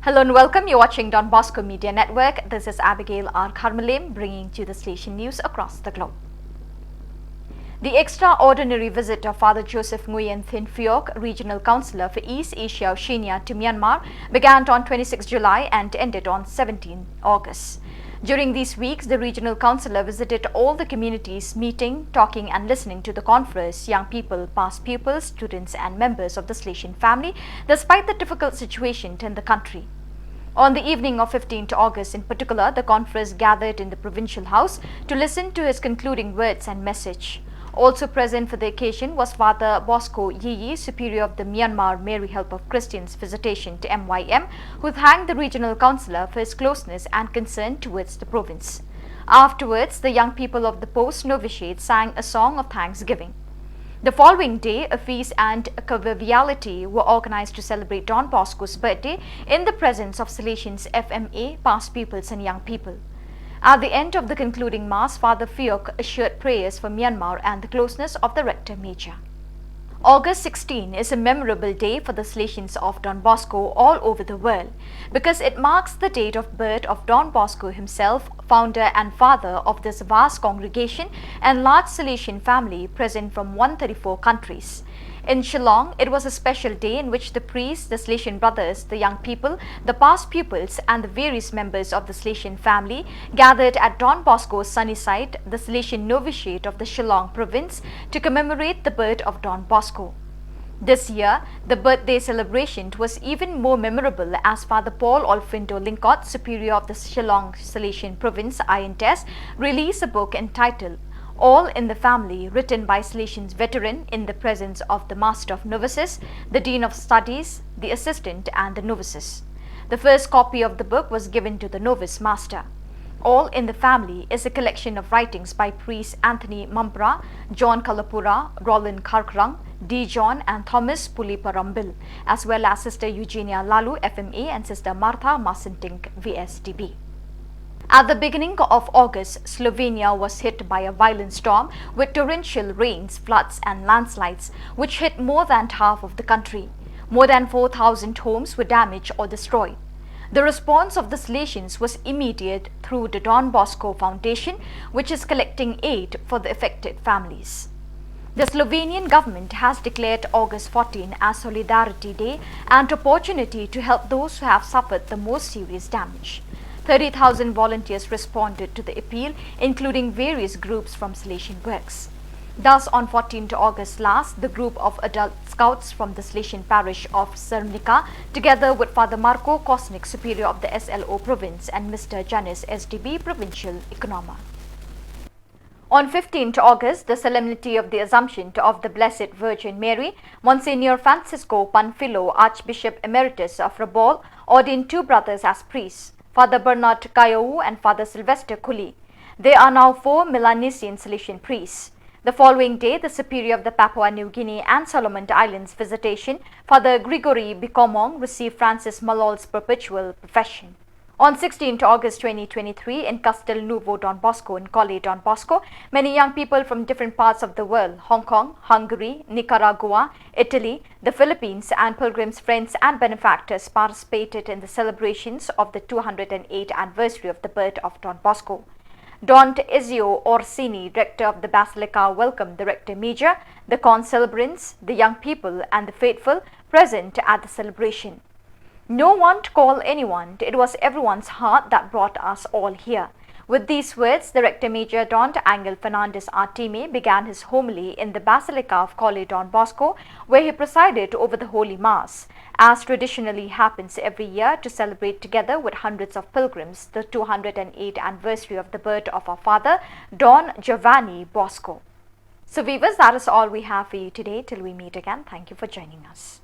Hello and welcome. You're watching Don Bosco Media Network. This is Abigail R. Carmelem bringing to the Salesian news across the globe. The extraordinary visit of Father Joseph Nguyen Thin Phuoc, Regional Councillor for East Asia Oceania to Myanmar, began on 26 July and ended on 17 August. During these weeks, the regional councillor visited all the communities, meeting, talking and listening to the conference, young people, past pupils, students and members of the Salesian family, despite the difficult situation in the country. On the evening of 15th August in particular, the conference gathered in the Provincial House to listen to his concluding words and message. Also present for the occasion was Father Bosco Yi, Superior of the Myanmar Mary Help of Christians Visitation to MYM, who thanked the regional councillor for his closeness and concern towards the province. Afterwards, the young people of the post-novitiate sang a song of thanksgiving. The following day, a feast and a conviviality were organized to celebrate Don Bosco's birthday in the presence of Salesians FMA, past pupils and young people. At the end of the concluding Mass, Father Phuoc assured prayers for Myanmar and the closeness of the Rector Major. August 16 is a memorable day for the Salesians of Don Bosco all over the world because it marks the date of birth of Don Bosco himself, founder and father of this vast congregation and large Salesian family present from 134 countries. In Shillong, it was a special day in which the priests, the Salesian brothers, the young people, the past pupils and the various members of the Salesian family gathered at Don Bosco's sunny side, the Salesian novitiate of the Shillong province, to commemorate the birth of Don Bosco. This year, the birthday celebration was even more memorable as Father Paul Olfindo Lincott, Superior of the Shillong Salesian province INTS, released a book entitled All in the Family, written by Salesian's veteran in the presence of the Master of Novices, the Dean of Studies, the Assistant and the Novices. The first copy of the book was given to the Novice Master. All in the Family is a collection of writings by priests Anthony Mampra, John Kalapura, Roland Karkrang, D. John and Thomas Puliparambil, as well as Sister Eugenia Lalu, FMA, and Sister Martha Masentink, VSDB. At the beginning of August, Slovenia was hit by a violent storm with torrential rains, floods and landslides, which hit more than half of the country. More than 4,000 homes were damaged or destroyed. The response of the Salesians was immediate through the Don Bosco Foundation, which is collecting aid for the affected families. The Slovenian government has declared August 14 as Solidarity Day and opportunity to help those who have suffered the most serious damage. 30,000 volunteers responded to the appeal, including various groups from Salesian works. Thus, on 14 August last, the group of adult scouts from the Salesian parish of Srmnika, together with Father Marco Kosnik, Superior of the SLO province, and Mr. Janis SDB, Provincial Economa. On 15 August, the solemnity of the Assumption of the Blessed Virgin Mary, Monsignor Francisco Panfilo, Archbishop Emeritus of Rabaul, ordained two brothers as priests, Father Bernard Kayou and Father Sylvester Kuli. They are now 4 Melanesian Salesian priests. The following day, the Superior of the Papua New Guinea and Solomon Islands Visitation, Father Grigory Bikomong, received Francis Malol's perpetual profession. On 16 August 2023, in Castel Nuovo Don Bosco in Colle Don Bosco, many young people from different parts of the world, Hong Kong, Hungary, Nicaragua, Italy, the Philippines, and pilgrims, friends and benefactors participated in the celebrations of the 208th anniversary of the birth of Don Bosco. Don Ezio Orsini, Rector of the Basilica, welcomed the Rector Major, the concelebrants, the young people, and the faithful present at the celebration. No one to call anyone, it was everyone's heart that brought us all here. With these words, the Rector Major Don Angel Fernandez Artime began his homily in the Basilica of Colle Don Bosco, where he presided over the Holy Mass, as traditionally happens every year to celebrate together with hundreds of pilgrims the 208th anniversary of the birth of our father, Don Giovanni Bosco. So viewers, that is all we have for you today. Till we meet again, thank you for joining us.